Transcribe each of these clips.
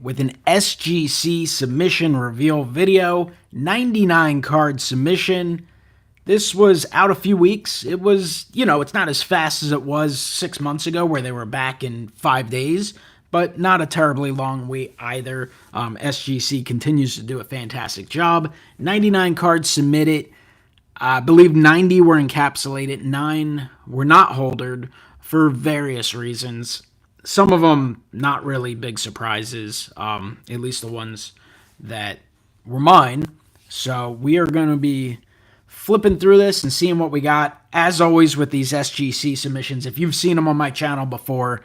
with an SGC submission reveal video, 99 card submission. This was out a few weeks. It was, it's not as fast as it was 6 months ago where they were back in 5 days, but not a terribly long wait either. SGC continues to do a fantastic job. 99 cards submitted. I believe 90 were encapsulated, 9 were not holdered for various reasons. Some of them not really big surprises, at least the ones that were mine. So we are going to be flipping through this and seeing what we got. As always with these SGC submissions, if you've seen them on my channel before,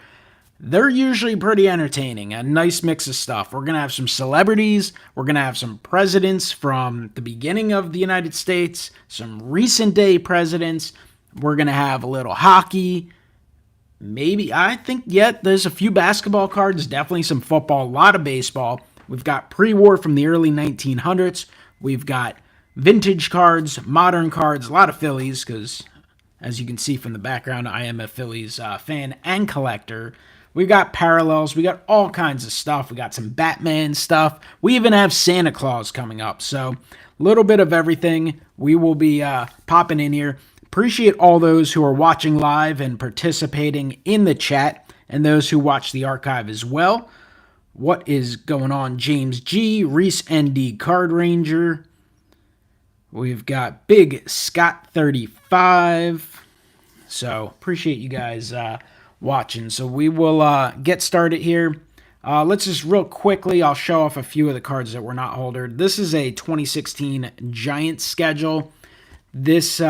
they're usually pretty entertaining. A nice mix of stuff. We're going to have some celebrities. We're going to have some presidents from the beginning of the United States. Some recent day presidents. We're going to have a little hockey. Maybe, I think, there's a few basketball cards. Definitely some football. A lot of baseball. We've got pre-war from the early 1900s. We've got vintage cards, modern cards. A lot of Phillies because, as you can see from the background, I am a Phillies fan and collector. We got parallels. We got all kinds of stuff. We got some Batman stuff. We even have Santa Claus coming up. So a little bit of everything. We will be popping in here. Appreciate all those who are watching live and participating in the chat and those who watch the archive as well. What is going on? James G. Reese ND Card Ranger. We've got Big Scott 35. So appreciate you guys watching. So we will get started here. Let's just real quickly, I'll show off a few of the cards that were not holdered. This is a 2016 Giants schedule. This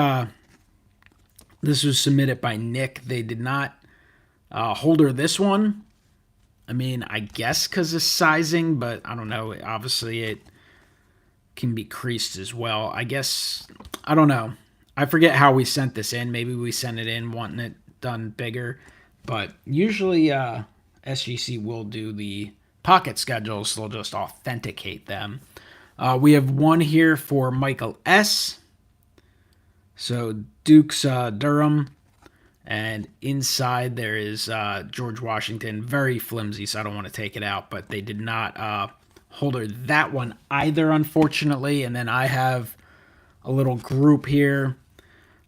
was submitted by Nick. They did not holder this one. I mean, I guess because of sizing, but I don't know. Obviously, it can be creased as well. I guess, I don't know. I forget how we sent this in. Maybe we sent it in wanting it done bigger. But usually SGC will do the pocket schedules. They'll just authenticate them. We have one here for Michael S. So Duke's Durham. And inside there is George Washington. Very flimsy, so I don't want to take it out. But they did not holder that one either, unfortunately. And then I have a little group here.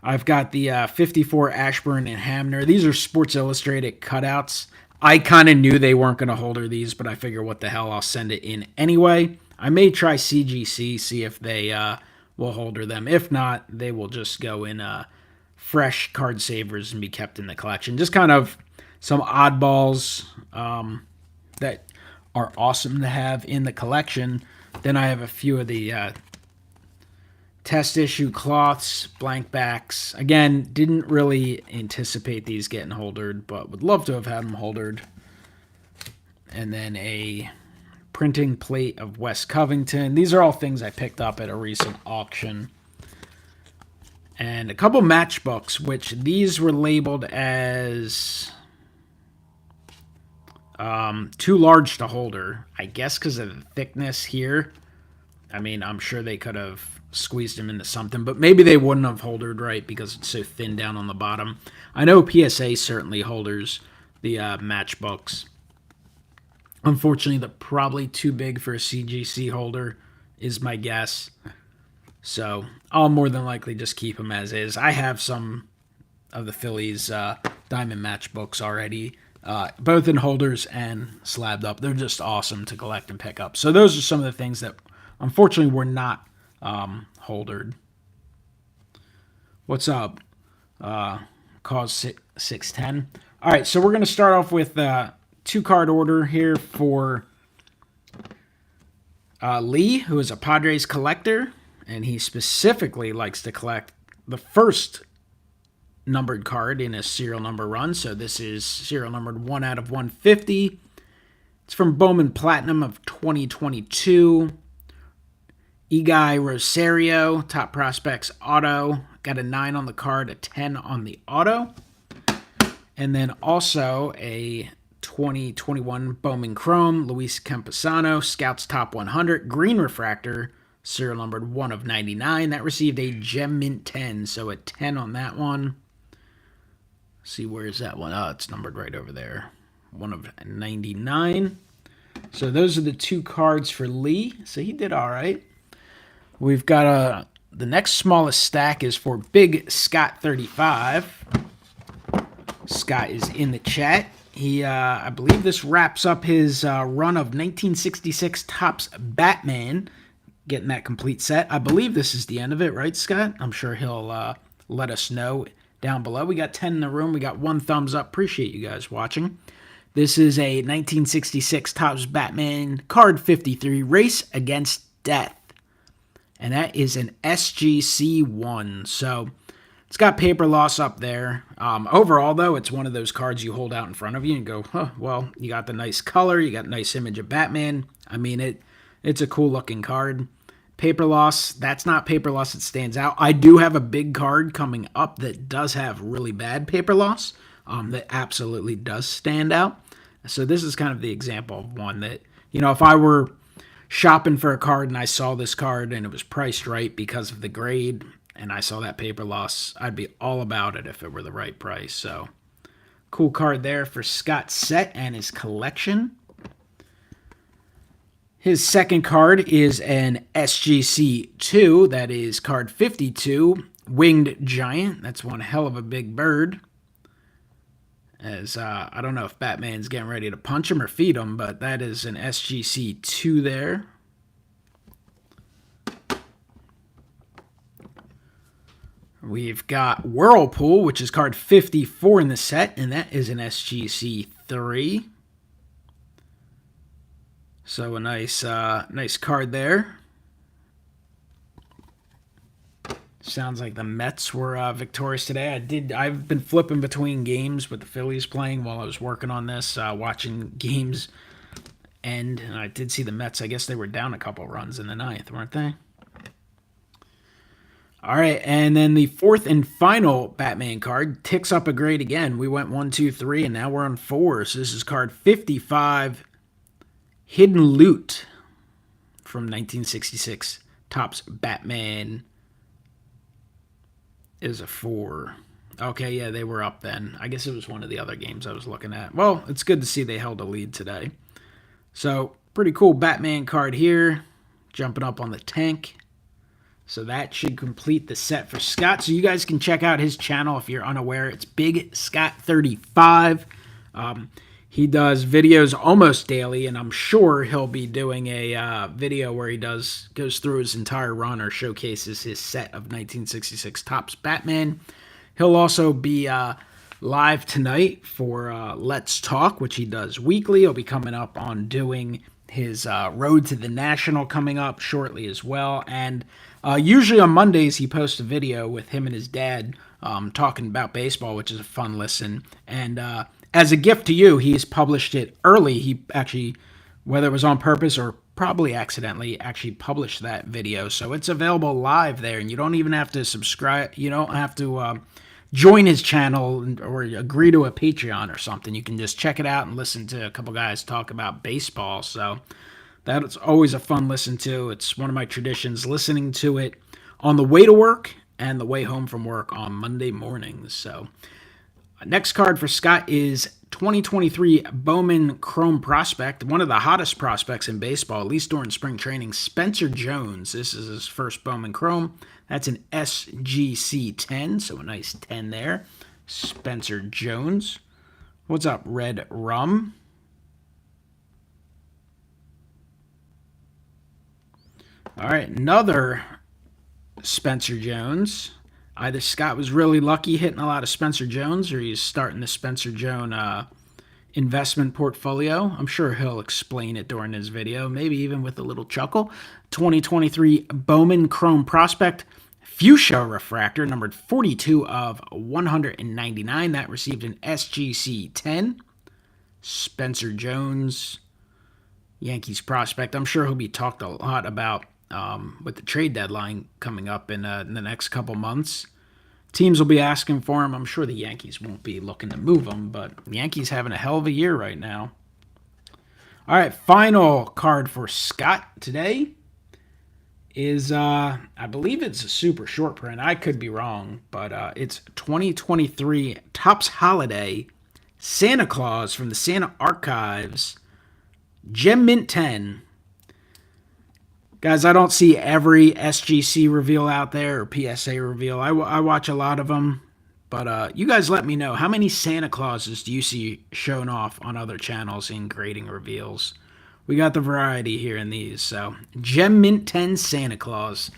I've got the 54 Ashburn and Hamner. These are Sports Illustrated cutouts. I kind of knew they weren't going to holder these, but I figure what the hell, I'll send it in anyway. I may try CGC, see if they will holder them. If not, they will just go in fresh card savers and be kept in the collection. Just kind of some oddballs that are awesome to have in the collection. Then I have a few of the test issue cloths, blank backs. Again, didn't really anticipate these getting holdered, but would love to have had them holdered. And then a printing plate of West Covington. These are all things I picked up at a recent auction. And a couple matchbooks, which these were labeled as too large to holder. I guess because of the thickness here. I mean, I'm sure they could have squeezed them into something, but maybe they wouldn't have holdered right because it's so thin down on the bottom. I know PSA certainly holders the matchbooks. Unfortunately, they're probably too big for a CGC holder, is my guess. So I'll more than likely just keep them as is. I have some of the Phillies diamond matchbooks already, both in holders and slabbed up. They're just awesome to collect and pick up. So those are some of the things that unfortunately were not holdered. What's up? Cause 610. All right, so we're going to start off with 2-card order here for Lee, who is a Padres collector, and he specifically likes to collect the first numbered card in a serial number run. So this is serial numbered 1 out of 150. It's from Bowman Platinum of 2022. Eguy Rosario, Top Prospects Auto. Got a 9 on the card, a 10 on the auto. And then also a 2021 Bowman Chrome, Luis Campusano, Scouts Top 100, Green Refractor, serial numbered 1 of 99. That received a Gem Mint 10, so a 10 on that one. See, where is that one? Oh, it's numbered right over there. 1 of 99. So those are the 2 cards for Lee. So he did all right. We've got the next smallest stack is for Big Scott 35. Scott is in the chat. He, I believe this wraps up his run of 1966 Topps Batman, getting that complete set. I believe this is the end of it, right, Scott? I'm sure he'll let us know down below. We got 10 in the room. We got 1 thumbs up. Appreciate you guys watching. This is a 1966 Topps Batman card 53 Race Against Death. And that is an SGC 1. So it's got paper loss up there. Overall, though, it's one of those cards you hold out in front of you and go, huh, well, you got the nice color. You got a nice image of Batman. I mean, it's a cool-looking card. Paper loss, that's not paper loss that stands out. I do have a big card coming up that does have really bad paper loss that absolutely does stand out. So this is kind of the example of one that, you know, if I were shopping for a card and I saw this card and it was priced right because of the grade and I saw that paper loss, I'd be all about it if it were the right price. So cool card there for Scott's set and his collection. His second card is an SGC 2. That is card 52, Winged Giant. That's one hell of a big bird. As I don't know if Batman's getting ready to punch him or feed him, but that is an SGC 2 there. We've got Whirlpool, which is card 54 in the set, and that is an SGC 3. So a nice card there. Sounds like the Mets were victorious today. I've been flipping between games with the Phillies playing while I was working on this, watching games end. And I did see the Mets. I guess they were down a couple runs in the 9th, weren't they? All right, and then the 4th and final Batman card ticks up a grade again. We went 1, 2, 3, and now we're on 4. So this is card 55, Hidden Loot from 1966. Topps Batman is a 4. Okay, yeah, they were up then. I guess it was one of the other games I was looking at. Well, it's good to see they held a lead today. So, pretty cool Batman card here. Jumping up on the tank. So that should complete the set for Scott. So you guys can check out his channel if you're unaware. It's Big Scott 35. He does videos almost daily, and I'm sure he'll be doing a video where he goes through his entire run or showcases his set of 1966 Topps Batman. He'll also be live tonight for Let's Talk, which he does weekly. He'll be coming up on doing his Road to the National coming up shortly as well. And usually on Mondays, he posts a video with him and his dad talking about baseball, which is a fun listen. And as a gift to you, he's published it early. He actually, whether it was on purpose or probably accidentally, actually published that video. So it's available live there, and you don't even have to subscribe. You don't have to join his channel or agree to a Patreon or something. You can just check it out and listen to a couple guys talk about baseball. So that's always a fun listen to. It's one of my traditions, listening to it on the way to work and the way home from work on Monday mornings. So next card for Scott is 2023 Bowman Chrome Prospect, one of the hottest prospects in baseball, at least during spring training, Spencer Jones. This is his first Bowman Chrome. That's an SGC 10, so a nice 10 there. Spencer Jones. What's up, Red Rum? All right, another Spencer Jones. Either Scott was really lucky hitting a lot of Spencer Jones, or he's starting the Spencer Jones investment portfolio. I'm sure he'll explain it during his video, maybe even with a little chuckle. 2023 Bowman Chrome Prospect Fuchsia Refractor, numbered 42 of 199. That received an SGC 10. Spencer Jones, Yankees prospect. I'm sure he'll be talked a lot about with the trade deadline coming up in the next couple months. Teams will be asking for him. I'm sure the Yankees won't be looking to move him, but the Yankees having a hell of a year right now. All right, final card for Scott today is, I believe it's a super short print. I could be wrong, but it's 2023 Topps Holiday Santa Claus from the Santa Archives. Gem Mint 10. Guys, I don't see every SGC reveal out there or PSA reveal. I watch a lot of them. But you guys let me know, how many Santa Clauses do you see shown off on other channels in grading reveals? We got the variety here in these. So, Gem Mint 10 Santa Claus.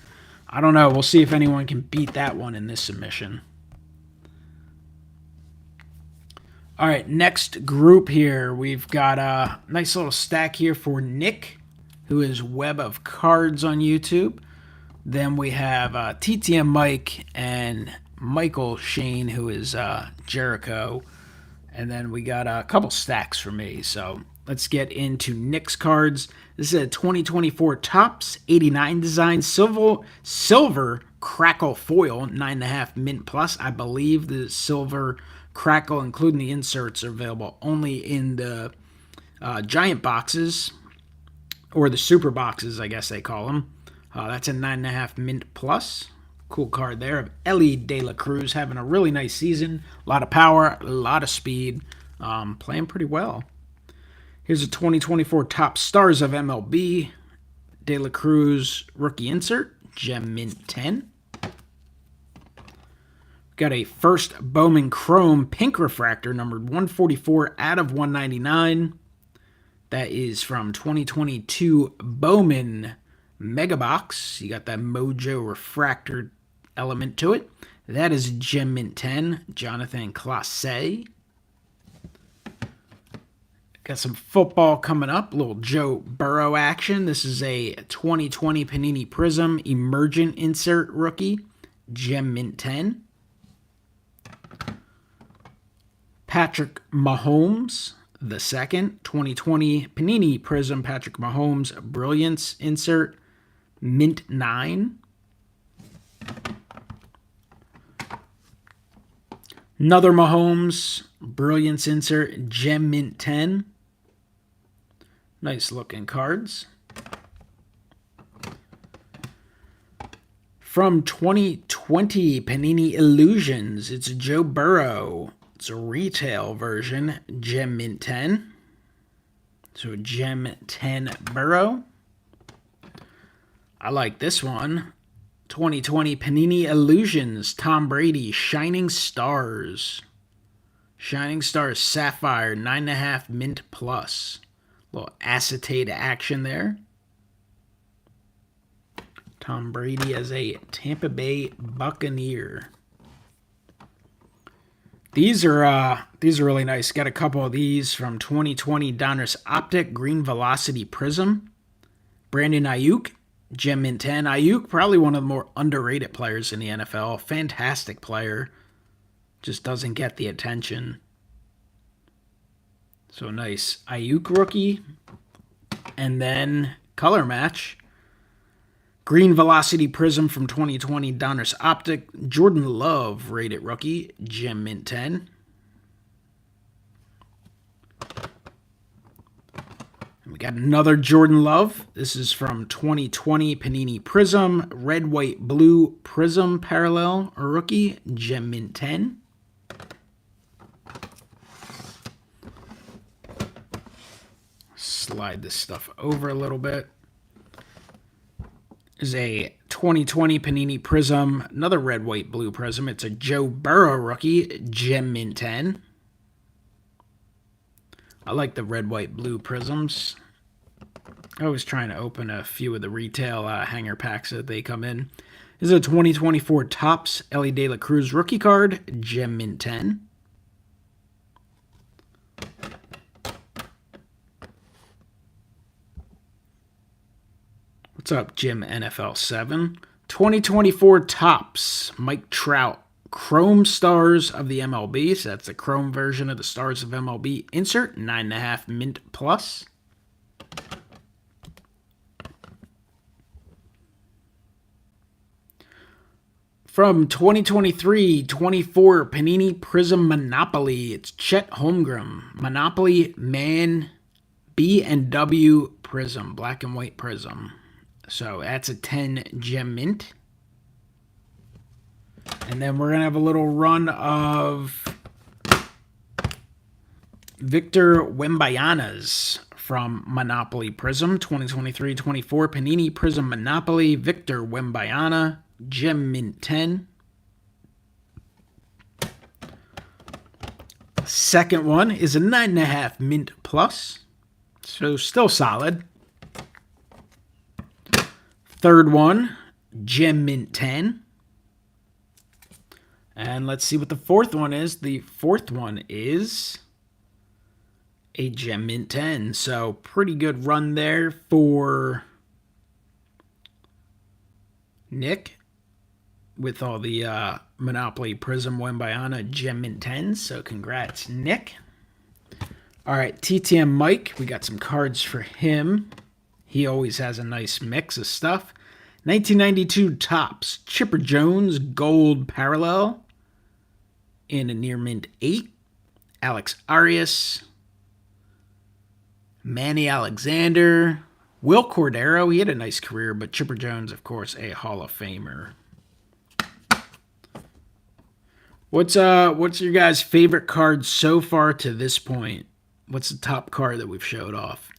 I don't know. We'll see if anyone can beat that one in this submission. All right, next group here. We've got a nice little stack here for Nick, who is Web of Cards on YouTube. Then we have TTM Mike and Michael Shane, who is Jericho. And then we got a couple stacks for me. So let's get into Nick's cards. This is a 2024 Topps 89 design silver crackle foil, 9.5 mint plus. I believe the silver crackle, including the inserts, are available only in the giant boxes, or the super boxes, I guess they call them. That's a 9.5 mint plus. Cool card there of Ellie De La Cruz, having a really nice season. A lot of power, a lot of speed. Playing pretty well. Here's a 2024 Top Stars of MLB. De La Cruz rookie insert. Gem Mint 10. Got a first Bowman Chrome pink refractor, numbered 144 out of 199. That is from 2022 Bowman Mega Box. You got that Mojo refractor element to it. That is Gem Mint 10, Jonathan Clase. Got some football coming up, a little Joe Burrow action. This is a 2020 Panini Prism Emergent Insert Rookie, Gem Mint 10. Patrick Mahomes, the second, 2020 Panini Prism Patrick Mahomes Brilliance Insert, Mint 9. Another Mahomes Brilliance Insert, Gem Mint 10. Nice looking cards. From 2020 Panini Illusions, it's Joe Burrow. It's a retail version, Gem Mint 10. So Gem 10 Burrow. I like this one. 2020 Panini Illusions, Tom Brady, Shining Stars. Shining Stars Sapphire, 9.5 mint plus. Little acetate action there. Tom Brady as a Tampa Bay Buccaneer. These are really nice. Got a couple of these from 2020 Donruss Optic Green Velocity Prism. Brandon Ayuk, Gem Mint 10. Ayuk, probably one of the more underrated players in the NFL. Fantastic player. Just doesn't get the attention. So nice Ayuk rookie. And then color match. Green Velocity Prism from 2020 Donruss Optic. Jordan Love rated rookie. Gem Mint 10. And we got another Jordan Love. This is from 2020 Panini Prism. Red, White, Blue Prism Parallel rookie. Gem Mint 10. Slide this stuff over a little bit. Is a 2020 Panini Prism, another red, white, blue Prism. It's a Joe Burrow rookie, Gem Mint 10. I like the red, white, blue Prisms. I was trying to open a few of the retail hanger packs that they come in. This is a 2024 Topps Ellie De La Cruz rookie card, Gem Mint 10. What's up, Jim NFL 7? 2024 Topps Mike Trout Chrome Stars of the MLB. So that's the Chrome version of the Stars of MLB. Insert 9.5 mint plus. From 2023-24 Panini Prism Monopoly, it's Chet Holmgren. Monopoly Man B&W Prism, black and white Prism. So that's a 10 gem mint. And then we're going to have a little run of Victor Wembanyama's from Monopoly Prism, 2023-24 Panini Prism Monopoly, Victor Wembanyama, Gem Mint 10. Second one is a 9.5 Mint Plus, so still solid. Third one, Gem Mint 10. And let's see what the fourth one is. The fourth one is a Gem Mint 10. So pretty good run there for Nick with all the Monopoly Prism Wembanyama Gem Mint 10s. So congrats, Nick. All right, TTM Mike. We got some cards for him. He always has a nice mix of stuff. 1992 Topps Chipper Jones Gold Parallel in a near mint 8. Alex Arias, Manny Alexander, Will Cordero. He had a nice career, but Chipper Jones, of course, a Hall of Famer. What's your guys' favorite card so far to this point? What's the top card that we've showed off?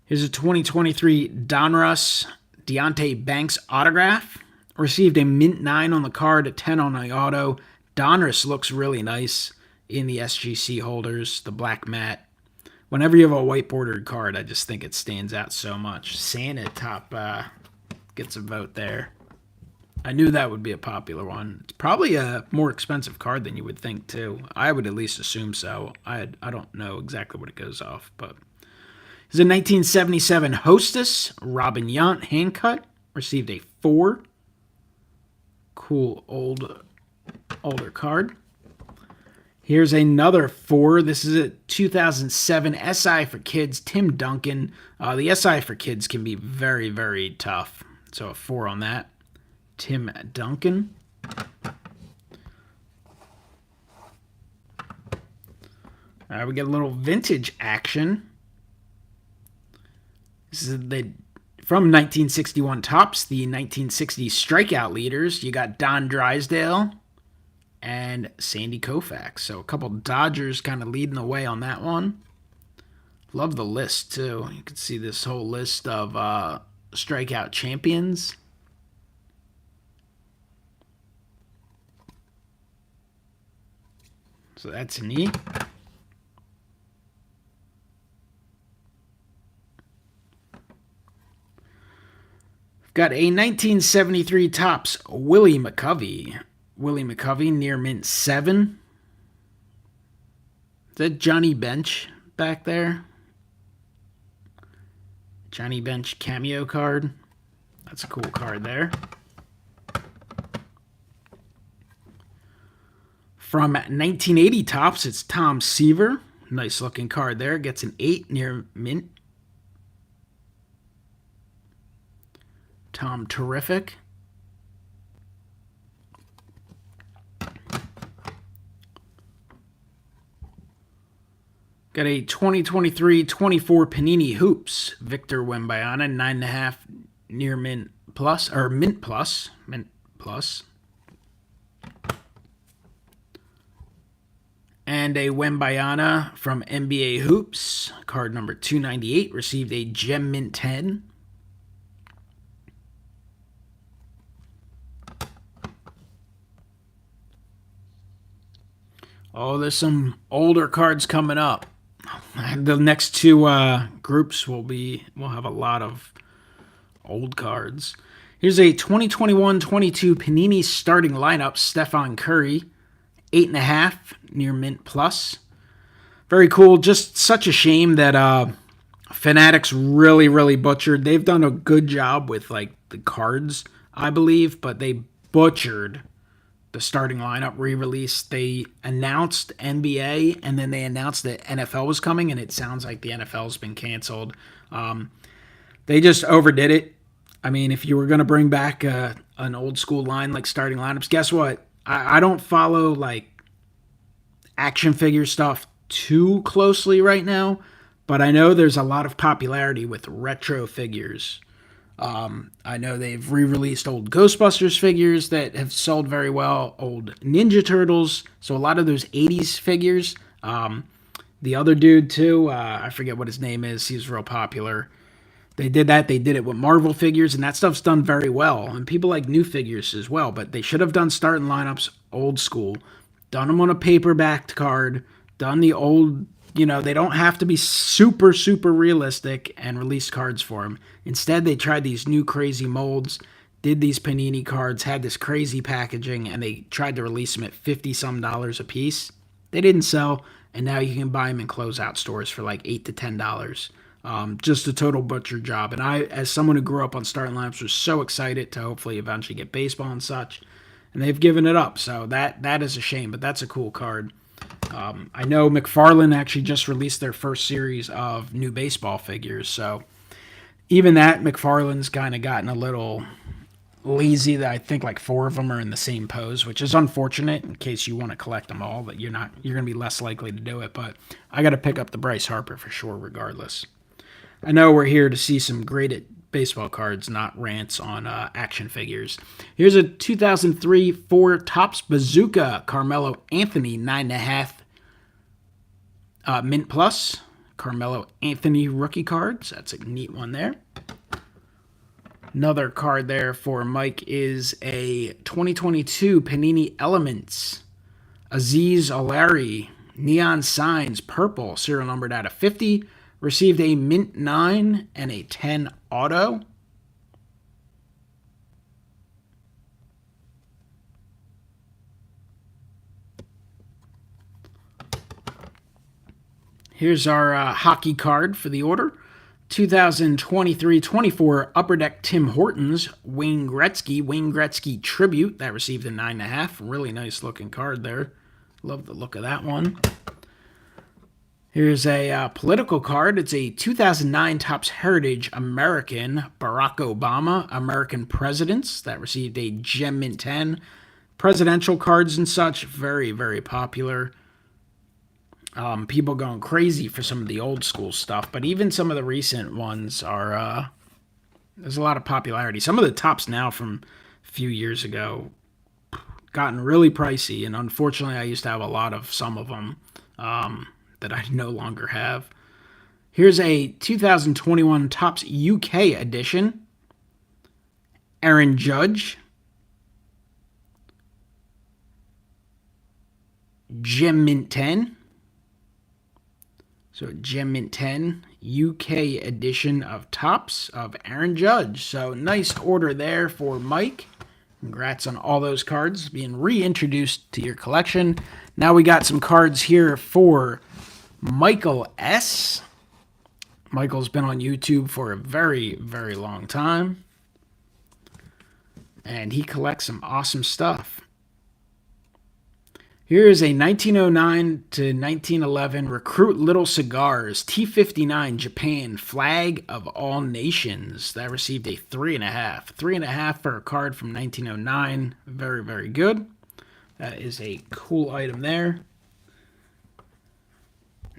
Here's a 2023 Donruss Deonte Banks autograph. Received a mint 9 on the card, a 10 on the auto. Donruss looks really nice in the SGC holders, the black matte. Whenever you have a white bordered card, I just think it stands out so much. Santa top gets a vote there. I knew that would be a popular one. It's probably a more expensive card than you would think, too. I would at least assume so. I don't know exactly what it goes off, but... It's a 1977 Hostess Robin Yount hand cut. Received a 4. Cool older card. Here's another 4. This is a 2007 SI for Kids Tim Duncan. The SI for Kids can be very, very tough. So a 4 on that. Tim Duncan. All right, we get a little vintage action. This is from 1961 Topps, the 1960 strikeout leaders. You got Don Drysdale and Sandy Koufax. So a couple Dodgers kind of leading the way on that one. Love the list, too. You can see this whole list of strikeout champions. So that's neat. Got a 1973 Topps Willie McCovey. Willie McCovey near mint 7. Is that Johnny Bench back there? Johnny Bench cameo card. That's a cool card there. From 1980 Topps, it's Tom Seaver. Nice looking card there. Gets an 8 near mint. Tom Terrific. Got a 2023-24 Panini Hoops. Victor Wembanyama, 9.5 near mint plus, or mint plus. Mint plus. And a Wembanyama from NBA Hoops. Card number 298. Received a Gem Mint 10. Oh, there's some older cards coming up. The next two groups we'll have a lot of old cards. Here's a 2021-22 Panini starting lineup. Stephen Curry, 8.5 near mint plus. Very cool. Just such a shame that Fanatics really butchered. They've done a good job with like the cards, I believe, but they butchered the starting lineup re-release. They announced NBA, and then they announced that NFL was coming, and it sounds like the NFL's been canceled. They just overdid it. I mean, if you were going to bring back an old school line like starting lineups, guess what? I don't follow like action figure stuff too closely right now, but I know there's a lot of popularity with retro figures. I know they've re-released old Ghostbusters figures that have sold very well, old Ninja Turtles. So a lot of those 80s figures, The other dude, too, I forget what his name is. He's real popular. They did that. They did it with Marvel figures, and that stuff's done very well. And people like new figures as well, but they should have done starting lineups old school. Done them on a paper-backed card. Done the old, they don't have to be super, super realistic and released cards for them. Instead, they tried these new crazy molds, did these Panini cards, had this crazy packaging, and they tried to release them at $50-some a piece. They didn't sell, and now you can buy them in closeout stores for like $8 to $10. Just a total butcher job. And I, as someone who grew up on starting lineups, was so excited to hopefully eventually get baseball and such. And they've given it up, so that is a shame, but that's a cool card. I know McFarlane actually just released their first series of new baseball figures, so even that, McFarlane's kind of gotten a little lazy. That I think like 4 of them are in the same pose, which is unfortunate in case you want to collect them all, but you're going to be less likely to do it. But I got to pick up the Bryce Harper for sure regardless. I know we're here to see some graded baseball cards, not rants on action figures. Here's a 2003 Ford Topps Bazooka Carmelo Anthony 9.5 Mint Plus. Carmelo Anthony rookie cards. That's a neat one there. Another card there for Mike is a 2022 Panini Elements Aziz Olari Neon Signs Purple, serial numbered out of 50. Received a Mint 9 and a 10 auto. Here's our hockey card for the order. 2023-24 Upper Deck Tim Hortons Wayne Gretzky Tribute. That received a 9.5. Really nice looking card there. Love the look of that one. Here's a political card. It's a 2009 Topps Heritage American Barack Obama American Presidents. That received a Gem Mint 10. Presidential cards and such, very, very popular. People going crazy for some of the old school stuff, but even some of the recent ones are, there's a lot of popularity. Some of the Topps now from a few years ago gotten really pricey, and unfortunately I used to have a lot of some of them that I no longer have. Here's a 2021 Topps UK edition. Aaron Judge. Gem Mint 10. So Gem Mint 10 UK edition of Topps of Aaron Judge. So nice order there for Mike. Congrats on all those cards being reintroduced to your collection. Now we got some cards here for Michael S. Michael's been on YouTube for a very, very long time. And he collects some awesome stuff. Here is a 1909 to 1911 Recruit Little Cigars T59 Japan Flag of All Nations. That received a 3.5. 3.5 for a card from 1909. Very, very good. That is a cool item there.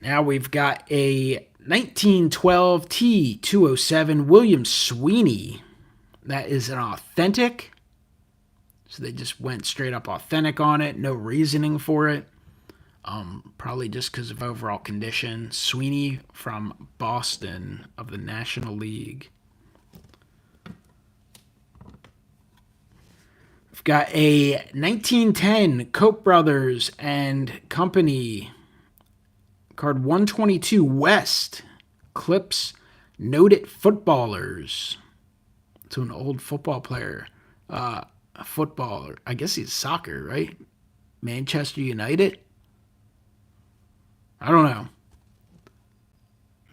Now we've got a 1912 T207 William Sweeney. That is an authentic. So they just went straight up authentic on it. No reasoning for it. Probably just because of overall condition. Sweeney from Boston of the National League. We've got a 1910 Koch Brothers and Company card 122 West Clips Noted Footballers. To an old football player. Football, I guess he's soccer, right? Manchester United? I don't know.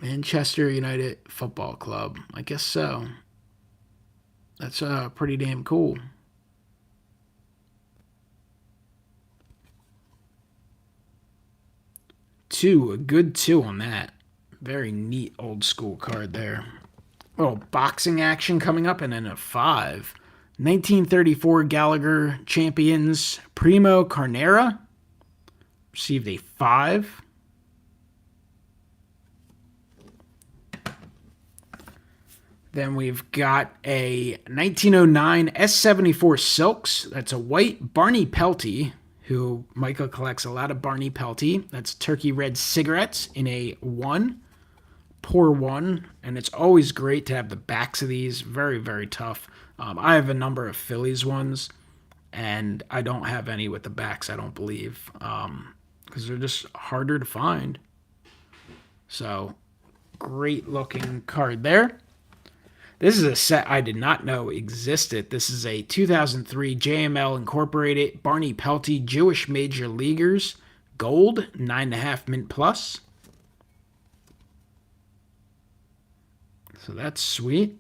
Manchester United Football Club. I guess so. That's pretty damn cool. A good 2 on that. Very neat old school card there. Little boxing action coming up, and then a 5. 1934 Gallagher Champions Primo Carnera received a 5. Then we've got a 1909 S74 Silks. That's a white Barney Pelty. who Michael collects a lot of Barney Pelty. That's Turkey Red Cigarettes in a 1. Poor 1. And it's always great to have the backs of these. Very, very tough. I have a number of Phillies ones, and I don't have any with the backs, I don't believe, because they're just harder to find. So, great looking card there. This is a set I did not know existed. This is a 2003 JML Incorporated Barney Pelty Jewish Major Leaguers Gold 9.5 Mint Plus. So that's sweet.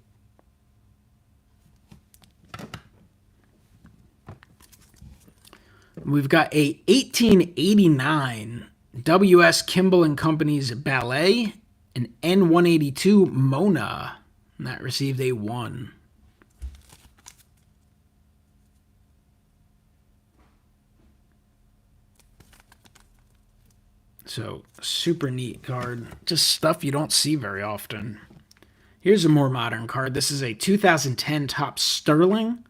We've got a 1889 W.S. Kimball and Company's Ballet, an N182 Mona, and that received a 1. So, super neat card. Just stuff you don't see very often. Here's a more modern card. This is a 2010 Topps Sterling.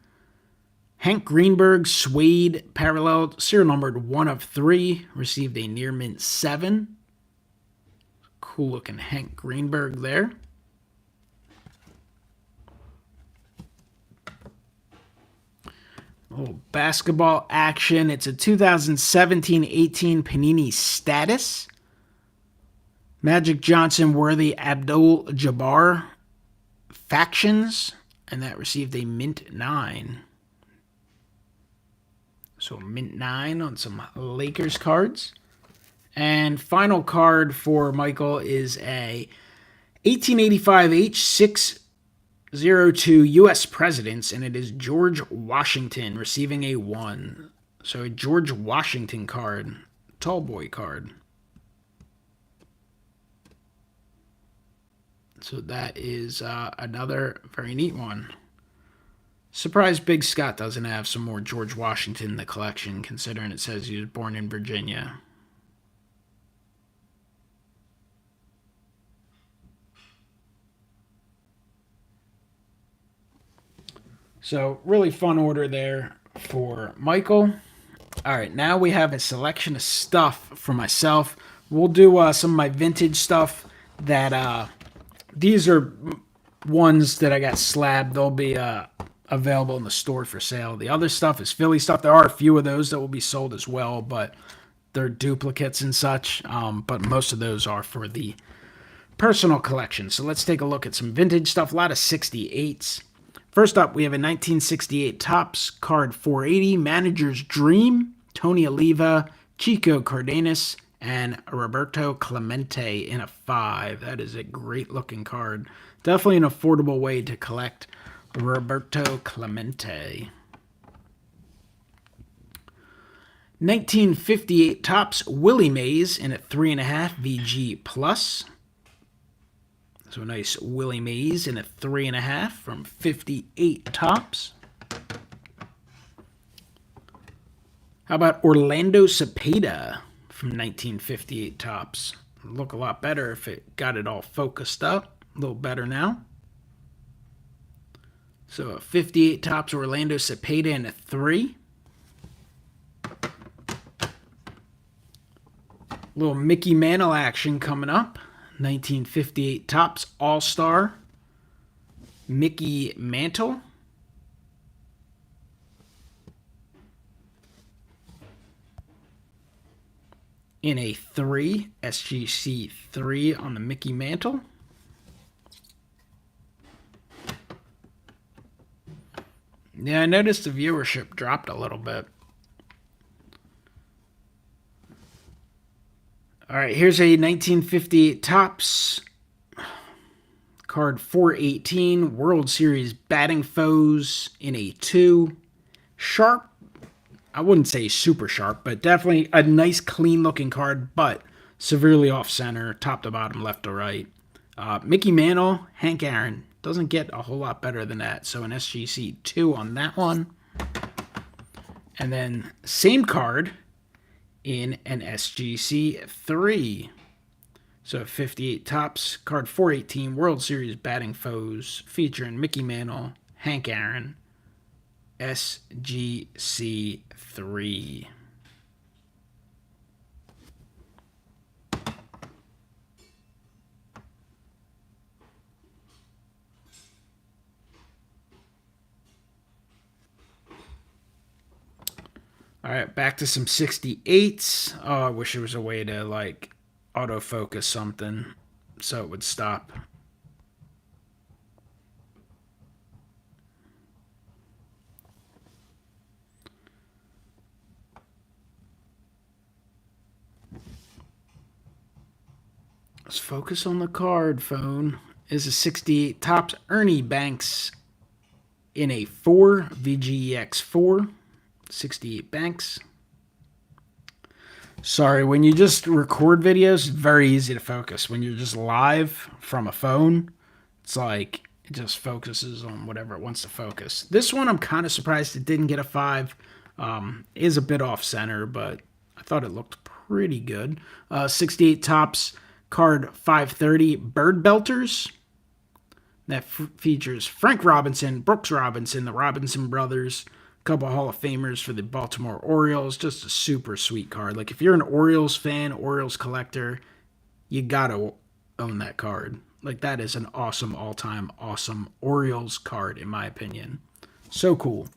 Hank Greenberg, suede, paralleled, serial numbered 1 of 3, received a near mint 7. Cool looking Hank Greenberg there. A little basketball action. It's a 2017-18 Panini Status. Magic Johnson, Worthy, Abdul-Jabbar, Factions, and that received a mint 9. So mint 9 on some Lakers cards. And final card for Michael is a 1885 H602 U.S. Presidents, and it is George Washington receiving a 1. So a George Washington card, tall boy card. So that is another very neat one. Surprised Big Scott doesn't have some more George Washington in the collection, considering it says he was born in Virginia. So, really fun order there for Michael. All right, now we have a selection of stuff for myself. We'll do some of my vintage stuff that, these are ones that I got slabbed. They'll be available in the store for sale. The other stuff is Philly stuff. There are a few of those that will be sold as well, but they're duplicates and such. But most of those are for the personal collection. So let's take a look at some vintage stuff. A lot of 68s. First up, we have a 1968 Topps card 480 Manager's Dream, Tony Oliva, Chico Cardenas, and Roberto Clemente in a 5. That is a great looking card. Definitely an affordable way to collect Roberto Clemente. 1958 Topps Willie Mays in a 3.5 VG Plus. So a nice Willie Mays in a 3.5 from 58 Topps. How about Orlando Cepeda from 1958 Topps? It'd look a lot better if it got it all focused up. A little better now. So a 58 Topps Orlando Cepeda in a 3. Little Mickey Mantle action coming up. 1958 Topps All-Star Mickey Mantle. In a 3, SGC 3 on the Mickey Mantle. Yeah, I noticed the viewership dropped a little bit. All right, here's a 1958 Topps card 418 World Series Batting Foes in a 2. Sharp, I wouldn't say super sharp, but definitely a nice clean looking card, but severely off center, top to bottom, left to right. Mickey Mantle, Hank Aaron. Doesn't get a whole lot better than that. So an SGC 2 on that one. And then same card in an SGC 3. So 58 Topps card 418 World Series Batting Foes featuring Mickey Mantle, Hank Aaron, SGC 3. right, back to some 68s. Oh, I wish there was a way to like autofocus something so it would stop. Let's focus on the card, phone. Is a 68 Topps Ernie Banks in a 4 VGX 4. 68 Banks. Sorry, when you just record videos, it's very easy to focus. When you're just live from a phone, it's like it just focuses on whatever it wants to focus. This one, I'm kind of surprised it didn't get a 5. Is a bit off center, but I thought it looked pretty good. 68 Topps card 530 Bird Belters. That features Frank Robinson, Brooks Robinson, the Robinson brothers, a couple of Hall of Famers for the Baltimore Orioles. Just a super sweet card. Like if you're an Orioles fan, Orioles collector, you gotta own that card. Like that is an awesome, all-time awesome Orioles card in my opinion. So cool.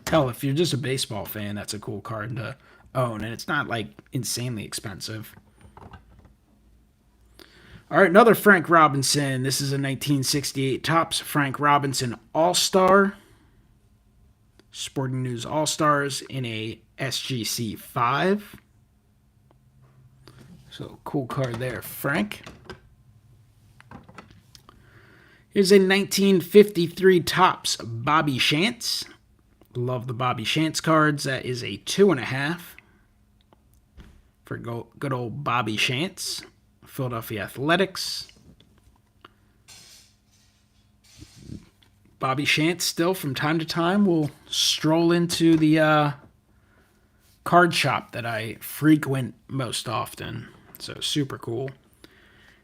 Hell, if you're just a baseball fan, that's a cool card to own, and it's not like insanely expensive. All right, another Frank Robinson. This is a 1968 Topps Frank Robinson All-Star. Sporting News All-Stars in a SGC 5. So, cool card there, Frank. Here's a 1953 Topps Bobby Shantz. Love the Bobby Shantz cards. That is a 2.5 for good old Bobby Shantz. Philadelphia Athletics. Bobby Shantz still from time to time will stroll into the card shop that I frequent most often. So super cool.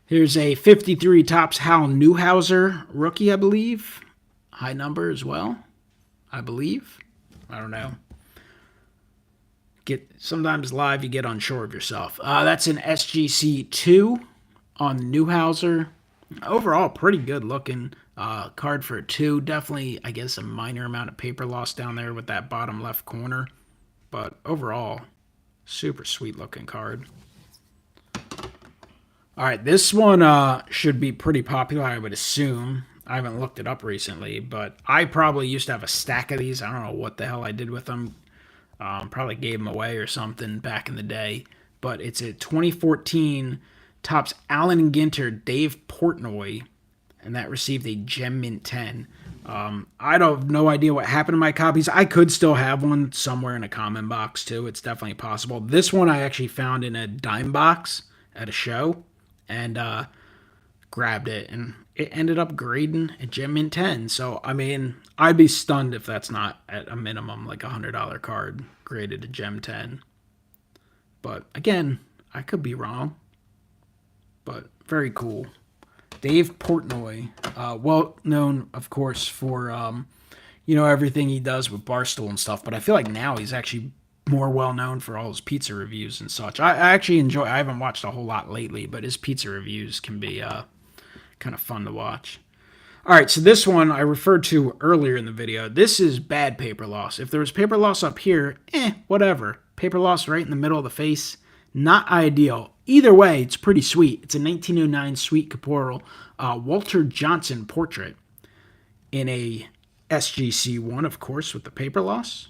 Here's a 53 Topps Hal Newhouser rookie, I believe. High number as well, I believe. I don't know. Sometimes live you get unsure of yourself. That's an SGC 2 on Newhouser. Overall, pretty good looking card for a 2. Definitely, I guess, a minor amount of paper loss down there with that bottom left corner. But overall, super sweet looking card. All right, this one should be pretty popular, I would assume. I haven't looked it up recently, but I probably used to have a stack of these. I don't know what the hell I did with them. Probably gave them away or something back in the day. But it's a 2014 Topps Allen Ginter Dave Portnoy, and that received a Gem Mint 10. I don't have no idea what happened to my copies. I could still have one somewhere in a comment box too. It's definitely possible. This one I actually found in a dime box at a show and grabbed it, and it ended up grading a Gem Mint 10. So, I mean, I'd be stunned if that's not at a minimum like a $100 card graded a Gem 10. But again, I could be wrong. But very cool. Dave Portnoy, well known, of course, for everything he does with Barstool and stuff. But I feel like now he's actually more well known for all his pizza reviews and such. I actually enjoy. I haven't watched a whole lot lately, but his pizza reviews can be kind of fun to watch. All right, so this one I referred to earlier in the video. This is bad paper loss. If there was paper loss up here, whatever. Paper loss right in the middle of the face, not ideal. Either way, it's pretty sweet. It's a 1909 Sweet Caporal Walter Johnson portrait in a SGC 1, of course, with the paper loss.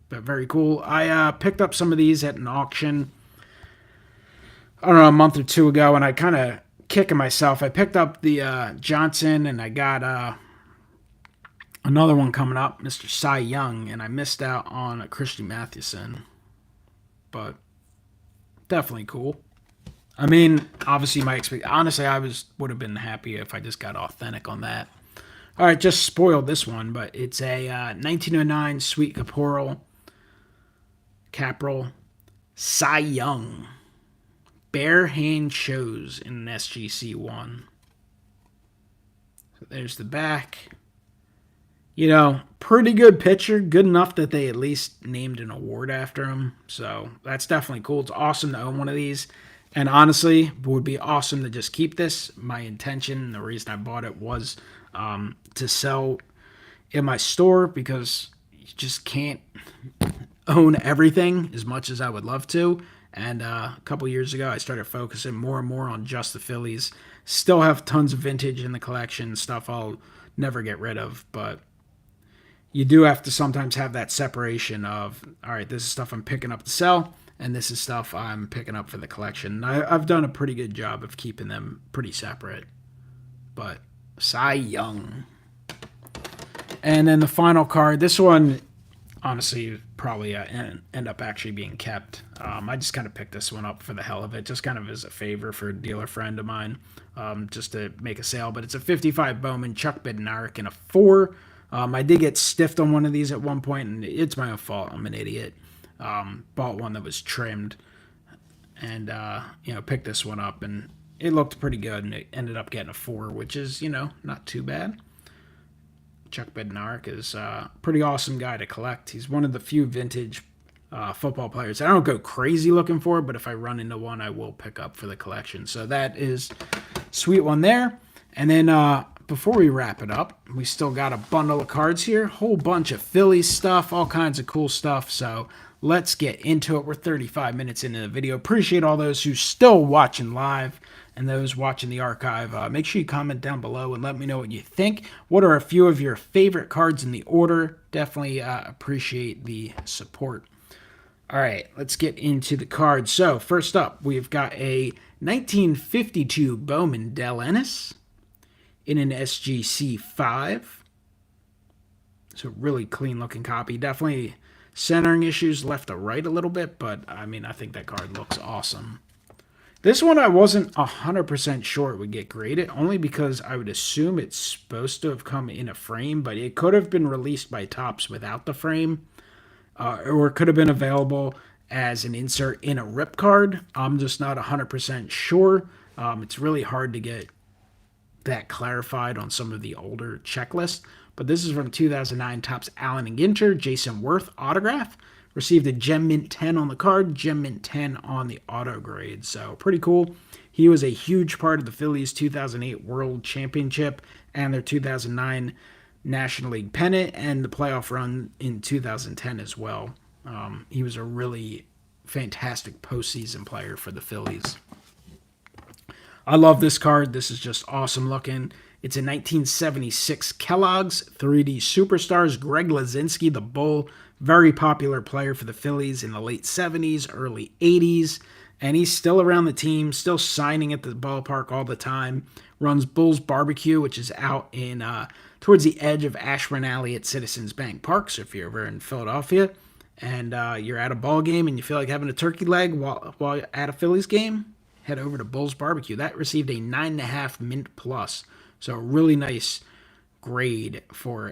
But very cool. I picked up some of these at an auction, I don't know, a month or two ago, and I kind of kicking myself. I picked up the Johnson, and I got another one coming up, Mr. Cy Young, and I missed out on a Christy Mathewson. But definitely cool. I mean, obviously honestly, I would have been happy if I just got authentic on that. All right, just spoiled this one, but it's a 1909 Sweet Caporal Caporal Cy Young. Bare hand shows in an SGC 1. So there's the back. Pretty good picture. Good enough that they at least named an award after him. So that's definitely cool. It's awesome to own one of these. And honestly, it would be awesome to just keep this. My intention, the reason I bought it was to sell in my store because you just can't own everything as much as I would love to. And a couple years ago, I started focusing more and more on just the Phillies. Still have tons of vintage in the collection, stuff I'll never get rid of, but you do have to sometimes have that separation of, all right, this is stuff I'm picking up to sell, and this is stuff I'm picking up for the collection. I've done a pretty good job of keeping them pretty separate. But Cy Young. And then the final card, this one, honestly, probably end up actually being kept. I just kind of picked this one up for the hell of it, just kind of as a favor for a dealer friend of mine, just to make a sale. But it's a 55 Bowman Chuck Bednarik in a 4. I did get stiffed on one of these at one point, and it's my own fault. I'm an idiot. Bought one that was trimmed, and picked this one up, and it looked pretty good, and it ended up getting a 4, which is not too bad. Chuck Bednarik is a pretty awesome guy to collect. He's one of the few vintage football players I don't go crazy looking for, but if I run into one, I will pick up for the collection. So that is a sweet one there. And then before we wrap it up, we still got a bundle of cards here. Whole bunch of Phillies stuff, all kinds of cool stuff. So let's get into it. We're 35 minutes into the video. Appreciate all those who still watching live and those watching the archive. Make sure you comment down below and let me know what you think. What are a few of your favorite cards in the order? Definitely appreciate the support. All right, let's get into the cards. So first up, we've got a 1952 Bowman Del Ennis in an SGC 5. So really clean looking copy. Definitely centering issues left to right a little bit, but I think that card looks awesome. This one I wasn't 100% sure it would get graded, only because I would assume it's supposed to have come in a frame, but it could have been released by Topps without the frame, or it could have been available as an insert in a rip card. I'm just not 100% sure. It's really hard to get that clarified on some of the older checklists, but this is from 2009 Topps Allen and Ginter, Jason Worth autograph. Received a Gem Mint 10 on the card, Gem Mint 10 on the auto grade. So pretty cool. He was a huge part of the Phillies' 2008 World Championship and their 2009 National League pennant and the playoff run in 2010 as well. He was a really fantastic postseason player for the Phillies. I love this card. This is just awesome looking. It's a 1976 Kellogg's 3D Superstars. Greg Lazinski, the Bull, very popular player for the Phillies in the late 70s, early 80s, and he's still around the team, still signing at the ballpark all the time. Runs Bull's Barbecue, which is out in towards the edge of Ashburn Alley at Citizens Bank Park. So if you're ever in Philadelphia and you're at a ball game and you feel like having a turkey leg while you're at a Phillies game, head over to Bull's Barbecue. That received a 9.5 Mint Plus. So a really nice grade for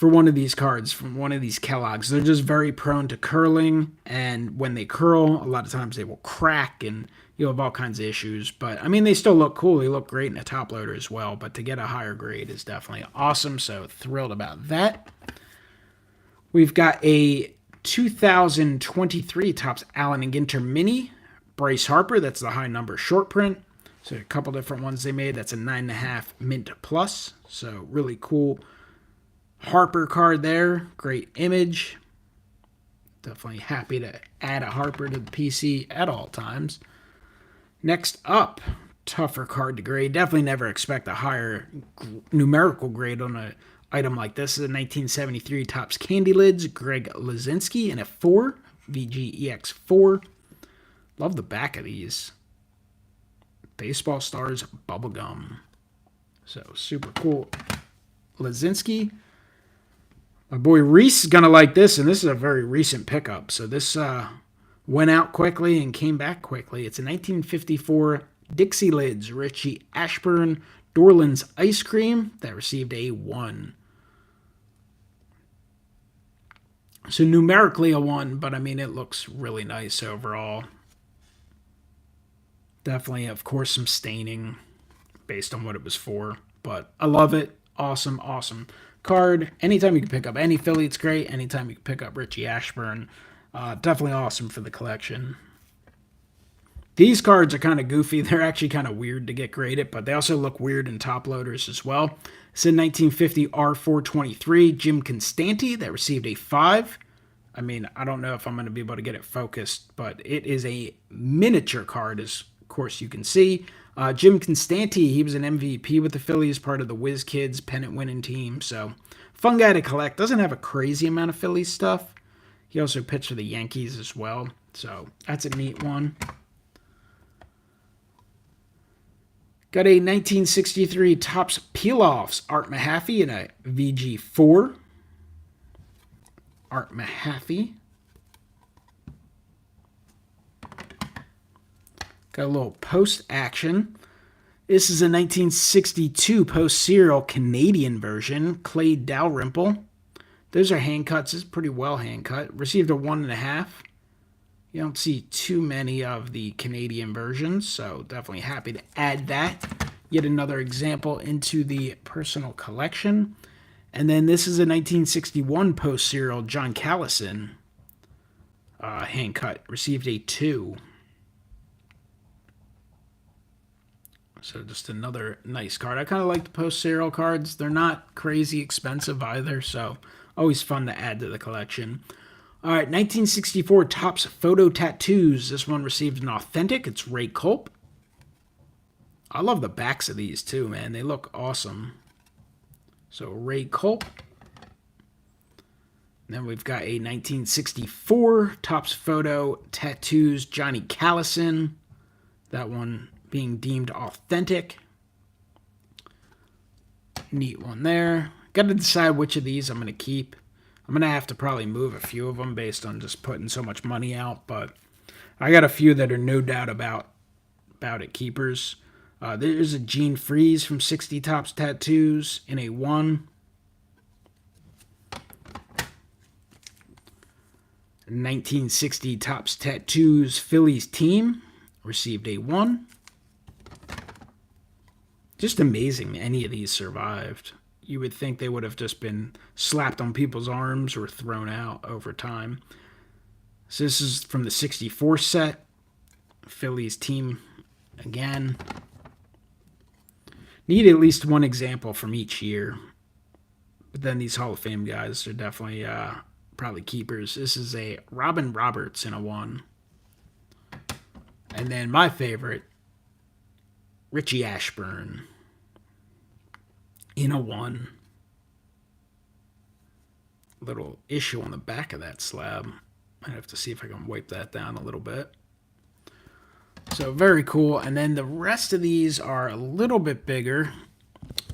one of these cards from one of these Kellogg's. They're just very prone to curling, and when they curl, a lot of times they will crack, and you'll have all kinds of issues. But they still look cool. They look great in a top loader as well. But to get a higher grade is definitely awesome. So thrilled about that. We've got a 2023 Topps Allen and Ginter Mini Bryce Harper. That's the high number short print. So a couple different ones they made. That's a 9.5 Mint Plus. So really cool Harper card there. Great image. Definitely happy to add a Harper to the PC at all times. Next up, tougher card to grade. Definitely never expect a higher numerical grade on an item like this. This is a 1973 Topps Candy Lids. Greg Lazinski in a 4. VGEX4. Love the back of these. Baseball Stars Bubblegum. So super cool. Lazinski. My boy Reese is going to like this, and this is a very recent pickup. So this went out quickly and came back quickly. It's a 1954 Dixie Lids Richie Ashburn Dorland's Ice Cream that received a 1. So numerically a 1, but it looks really nice overall. Definitely, of course, some staining based on what it was for. But I love it. Awesome, awesome card. Anytime you can pick up any Philly, it's great. Anytime you can pick up Richie Ashburn, definitely awesome for the collection. These cards are kind of goofy. They're actually kind of weird to get graded, but they also look weird in top loaders as well. It's a 1950 R423 Jim Constanti that received a 5. I mean, I don't know if I'm going to be able to get it focused, but it is a miniature card, as of course you can see. Jim Constanti, he was an MVP with the Phillies, part of the Whiz Kids pennant-winning team. So, fun guy to collect. Doesn't have a crazy amount of Phillies stuff. He also pitched for the Yankees as well. So, that's a neat one. Got a 1963 Topps Peel-Offs Art Mahaffey in a VG4. Art Mahaffey. Got a little post-action. This is a 1962 post-serial Canadian version. Clay Dalrymple. Those are hand cuts. It's pretty well hand cut. Received a 1.5. You don't see too many of the Canadian versions, so definitely happy to add that. Yet another example into the personal collection. And then this is a 1961 post-serial John Callison hand cut. Received a 2. So just another nice card. I kind of like the post-serial cards. They're not crazy expensive either, so always fun to add to the collection. All right, 1964 Topps Photo Tattoos. This one received an authentic. It's Ray Culp. I love the backs of these too, man. They look awesome. So Ray Culp. Then we've got a 1964 Topps Photo Tattoos Johnny Callison. That one being deemed authentic. Neat one there. Got to decide which of these I'm going to keep. I'm going to have to probably move a few of them based on just putting so much money out, but I got a few that are no doubt about it keepers. There's a Gene Freeze from 60 Topps Tattoos in a 1. 1960 Topps Tattoos Phillies team received a 1. Just amazing any of these survived. You would think they would have just been slapped on people's arms or thrown out over time. So this is from the 64 set. Phillies team again. Need at least one example from each year. But then these Hall of Fame guys are definitely probably keepers. This is a Robin Roberts in a 1. And then my favorite, Richie Ashburn in a 1. Little issue on the back of that slab. I have to see if I can wipe that down a little bit. So very cool. And then the rest of these are a little bit bigger.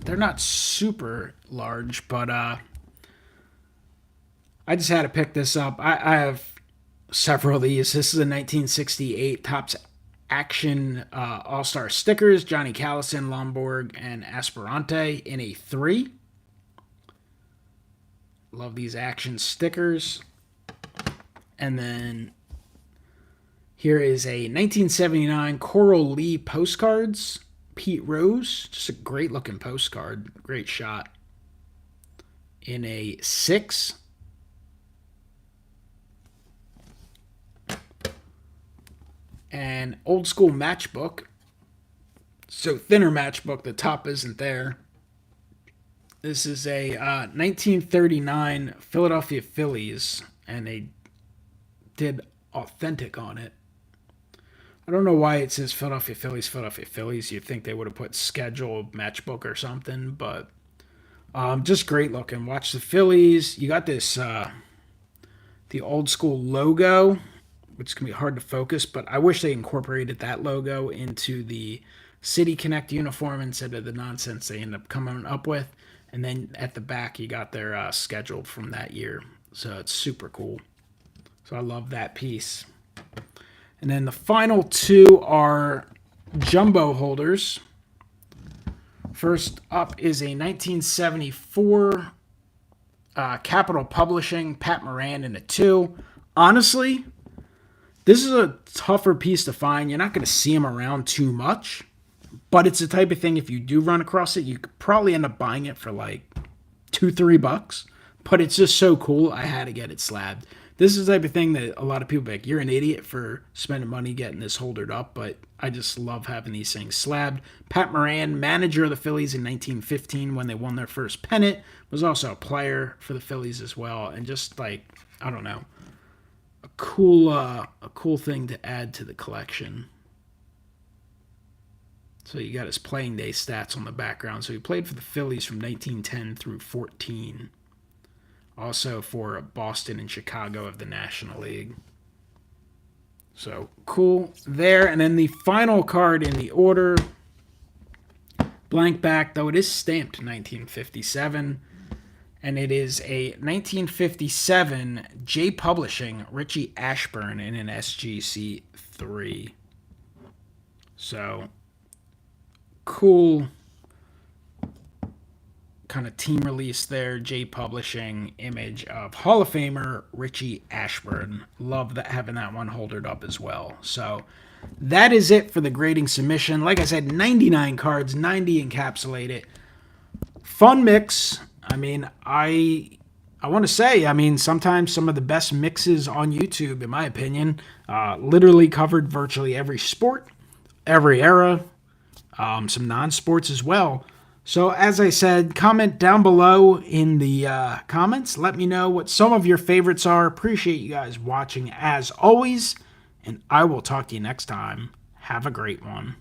They're not super large, but I just had to pick this up. I have several of these. This is a 1968 Topps Action All-Star Stickers. Johnny Callison, Lomborg, and Aspirante in a 3. Love these action stickers. And then here is a 1979 Coral Lee Postcards. Pete Rose. Just a great looking postcard. Great shot. In a 6. And old school matchbook. So thinner matchbook. The top isn't there. This is a 1939 Philadelphia Phillies. And they did authentic on it. I don't know why it says Philadelphia Phillies, Philadelphia Phillies. You'd think they would have put schedule matchbook or something, but just great looking. Watch the Phillies. You got this, the old school logo, which can be hard to focus, but I wish they incorporated that logo into the City Connect uniform instead of the nonsense they end up coming up with. And then at the back, you got their schedule from that year. So it's super cool. So I love that piece. And then the final 2 are jumbo holders. First up is a 1974 Capital Publishing Pat Moran in a 2. Honestly, this is a tougher piece to find. You're not going to see them around too much. But it's the type of thing, if you do run across it, you could probably end up buying it for like $2-3. But it's just so cool, I had to get it slabbed. This is the type of thing that a lot of people be like, you're an idiot for spending money getting this holdered up, but I just love having these things slabbed. Pat Moran, manager of the Phillies in 1915 when they won their first pennant, was also a player for the Phillies as well, and just like, I don't know, a cool thing to add to the collection. So you got his playing day stats on the background. So he played for the Phillies from 1910 through 14. Also for Boston and Chicago of the National League. So cool there. And then the final card in the order, blank back, though it is stamped 1957. And it is a 1957 J Publishing Richie Ashburn in an SGC 3. So cool kind of team release there. J Publishing image of Hall of Famer Richie Ashburn. Love that, having that one holdered up as well. So that is it for the grading submission. Like I said, 99 cards, 90 encapsulated. Fun mix. I mean, I want to say, sometimes some of the best mixes on YouTube, in my opinion, literally covered virtually every sport, every era, some non-sports as well. So as I said, comment down below in the comments. Let me know what some of your favorites are. Appreciate you guys watching as always, and I will talk to you next time. Have a great one.